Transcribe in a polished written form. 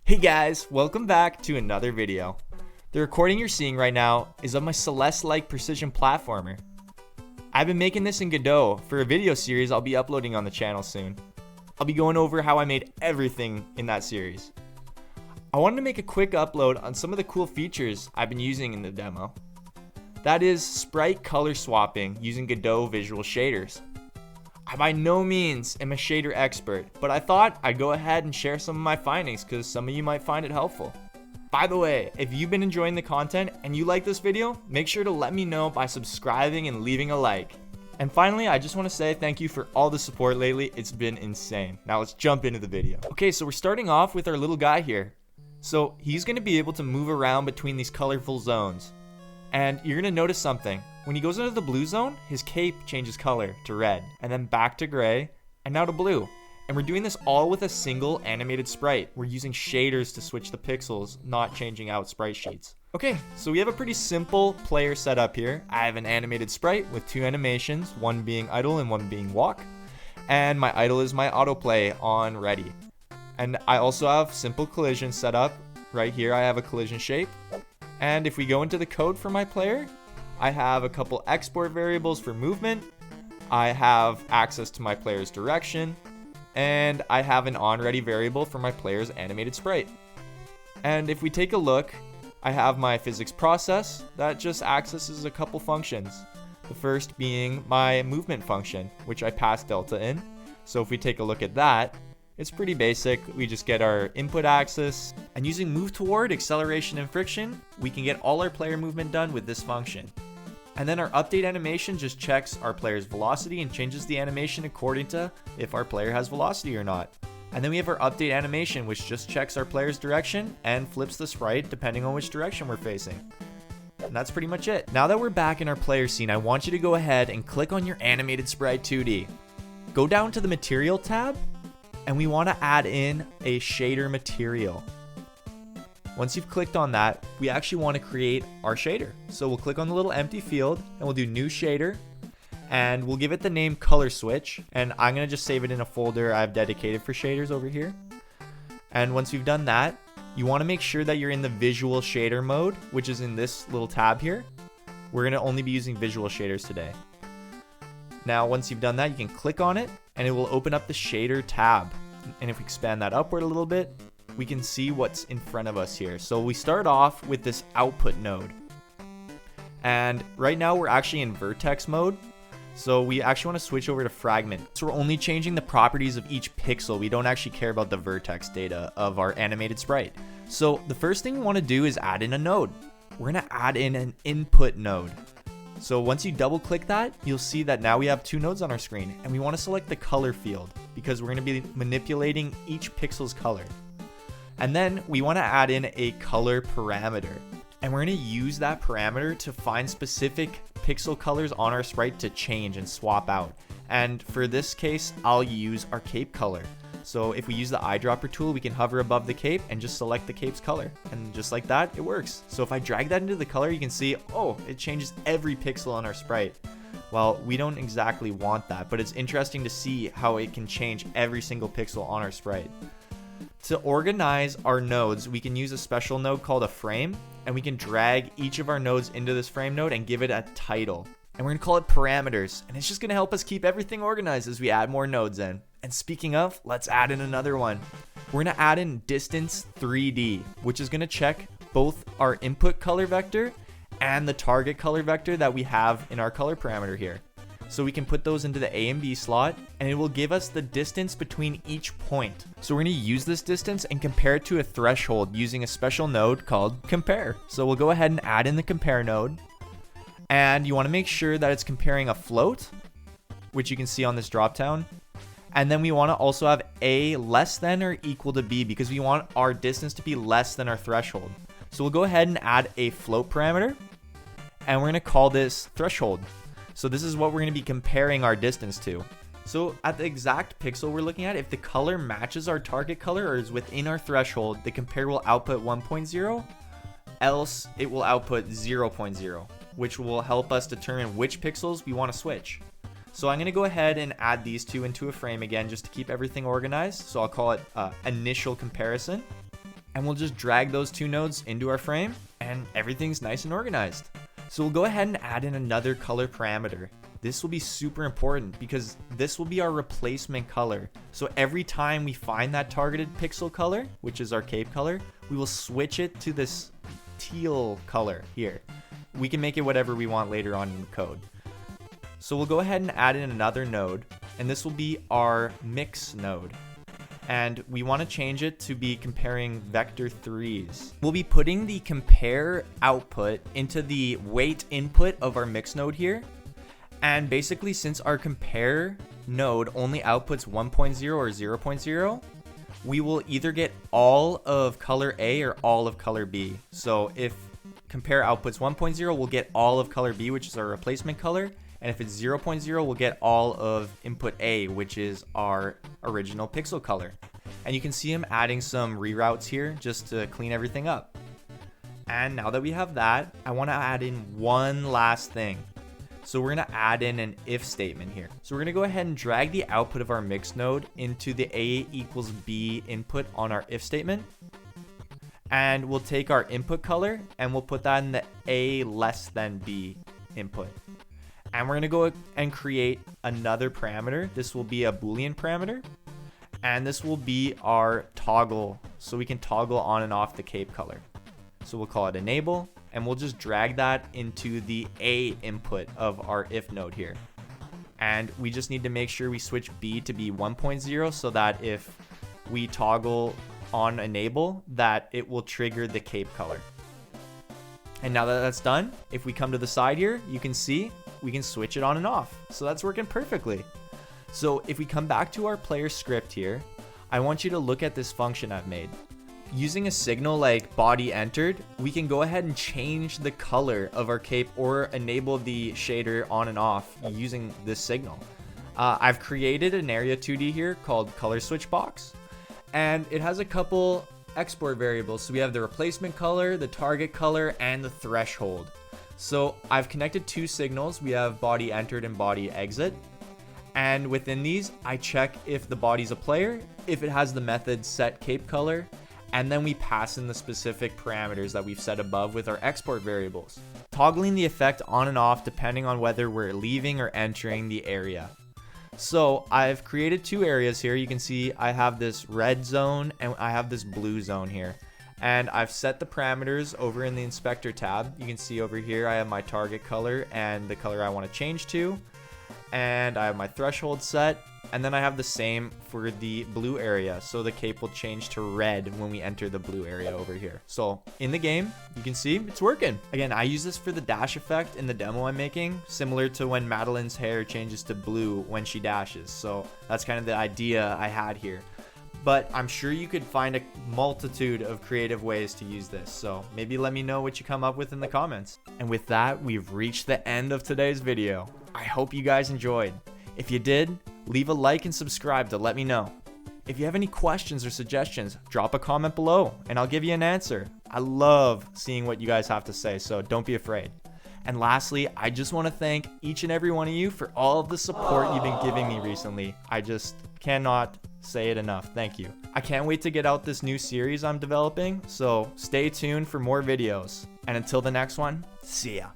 Hey guys, welcome back to another video. The recording you're seeing right now is of my Celeste-like precision platformer. I've been making this in Godot for a video series I'll be uploading on the channel soon. I'll be going over how I made everything in that series. I wanted to make a quick upload on some of the cool features I've been using in the demo. That is sprite color swapping using Godot visual shaders. I by no means am a shader expert, but I thought I'd go ahead and share some of my findings because some of you might find it helpful. By the way, if you've been enjoying the content and you like this video, make sure to let me know by subscribing and leaving a like. And finally, I just want to say thank you for all the support lately. It's been insane. Now let's jump into the video. Okay, so we're starting off with our little guy here. So he's going to be able to move around between these colorful zones. And you're going to notice something. When he goes into the blue zone, his cape changes color to red, and then back to gray, and now to blue. And we're doing this all with a single animated sprite. We're using shaders to switch the pixels, not changing out sprite sheets. Okay, so we have a pretty simple player setup here. I have an animated sprite with two animations, one being idle and one being walk. And my idle is my autoplay on ready. And I also have simple collision set up. Right here I have a collision shape. And if we go into the code for my player, I have a couple export variables for movement, I have access to my player's direction, and I have an onReady variable for my player's animated sprite. And if we take a look, I have my physics process that just accesses a couple functions. The first being my movement function, which I pass delta in. So if we take a look at that, it's pretty basic. We just get our input axis, and using move toward, acceleration, and friction, we can get all our player movement done with this function. And then our update animation just checks our player's velocity and changes the animation according to if our player has velocity or not. And then we have our update animation, which just checks our player's direction and flips the sprite depending on which direction we're facing. And that's pretty much it. Now that we're back in our player scene, I want you to go ahead and click on your animated sprite 2D. Go down to the material tab, and we want to add in a shader material. Once you've clicked on that, we actually want to create our shader. So we'll click on the little empty field and we'll do new shader, and we'll give it the name color switch. And I'm going to just save it in a folder I've dedicated for shaders over here. And once you've done that, you want to make sure that you're in the visual shader mode, which is in this little tab here. We're going to only be using visual shaders today. Now, once you've done that, you can click on it and it will open up the shader tab. And if we expand that upward a little bit, we can see what's in front of us here. So we start off with this output node. And right now we're actually in vertex mode. So we actually want to switch over to fragment. So we're only changing the properties of each pixel. We don't actually care about the vertex data of our animated sprite. So the first thing we want to do is add in a node. We're going to add in an input node. So once you double click that, you'll see that now we have two nodes on our screen, and we want to select the color field because we're going to be manipulating each pixel's color. And then we want to add in a color parameter, and we're going to use that parameter to find specific pixel colors on our sprite to change and swap out. And for this case, I'll use our cape color. So if we use the eyedropper tool, we can hover above the cape and just select the cape's color. And just like that, it works. So if I drag that into the color, you can see, oh, it changes every pixel on our sprite. Well, we don't exactly want that, but it's interesting to see how it can change every single pixel on our sprite. To organize our nodes, we can use a special node called a frame, and we can drag each of our nodes into this frame node and give it a title. And we're going to call it parameters, and it's just going to help us keep everything organized as we add more nodes in. And speaking of, let's add in another one. We're going to add in distance 3D, which is going to check both our input color vector and the target color vector that we have in our color parameter here. So we can put those into the A and B slot, and it will give us the distance between each point. So we're going to use this distance and compare it to a threshold using a special node called compare. So we'll go ahead and add in the compare node. And you want to make sure that it's comparing a float, which you can see on this dropdown. And then we want to also have A less than or equal to B because we want our distance to be less than our threshold. So we'll go ahead and add a float parameter, and we're going to call this threshold. So this is what we're going to be comparing our distance to. So at the exact pixel we're looking at, if the color matches our target color or is within our threshold, the compare will output 1.0, else it will output 0.0, which will help us determine which pixels we want to switch. So I'm going to go ahead and add these two into a frame again just to keep everything organized. So I'll call it initial comparison. And we'll just drag those two nodes into our frame and everything's nice and organized. So we'll go ahead and add in another color parameter. This will be super important because this will be our replacement color. So every time we find that targeted pixel color, which is our cape color, we will switch it to this teal color here. We can make it whatever we want later on in the code. So we'll go ahead and add in another node, and this will be our mix node. And we want to change it to be comparing vector 3s. We'll be putting the compare output into the weight input of our mix node here. And basically, since our compare node only outputs 1.0 or 0.0, we will either get all of color A or all of color B. So if compare outputs 1.0, we'll get all of color B, which is our replacement color. And if it's 0.0, we'll get all of input A, which is our original pixel color. And you can see I'm adding some reroutes here just to clean everything up. And now that we have that, I want to add in one last thing. So we're going to add in an if statement here. So we're going to go ahead and drag the output of our mix node into the A equals B input on our if statement. And we'll take our input color and we'll put that in the A less than B input. And we're going to go and create another parameter. This will be a Boolean parameter. And this will be our toggle. So we can toggle on and off the cape color. So we'll call it enable. And we'll just drag that into the A input of our if node here. And we just need to make sure we switch B to be 1.0 so that if we toggle on enable, that it will trigger the cape color. And now that that's done, if we come to the side here, you can see we can switch it on and off. So that's working perfectly. So if we come back to our player script here, I want you to look at this function I've made. Using a signal like body entered, we can go ahead and change the color of our cape or enable the shader on and off using this signal. I've created an area 2D here called color switch box, and it has a couple export variables. So we have the replacement color, the target color, and the threshold. So I've connected two signals. We have body entered and body exit. And within these, I check if the body's a player, if it has the method set cape color, and then we pass in the specific parameters that we've set above with our export variables, toggling the effect on and off depending on whether we're leaving or entering the area. So I've created two areas here. You can see I have this red zone and I have this blue zone here. And I've set the parameters over in the inspector tab. You can see over here I have my target color and the color I want to change to. And I have my threshold set. And then I have the same for the blue area. So the cape will change to red when we enter the blue area over here. So in the game, you can see it's working. Again, I use this for the dash effect in the demo I'm making, similar to when Madeline's hair changes to blue when she dashes. So that's kind of the idea I had here. But I'm sure you could find a multitude of creative ways to use this. So maybe let me know what you come up with in the comments. And with that, we've reached the end of today's video. I hope you guys enjoyed. If you did, leave a like and subscribe to let me know. If you have any questions or suggestions, drop a comment below and I'll give you an answer. I love seeing what you guys have to say, so don't be afraid. And lastly, I just want to thank each and every one of you for all of the support you've been giving me recently. I just cannot say it enough. Thank you. I can't wait to get out this new series I'm developing, so stay tuned for more videos. And until the next one, see ya.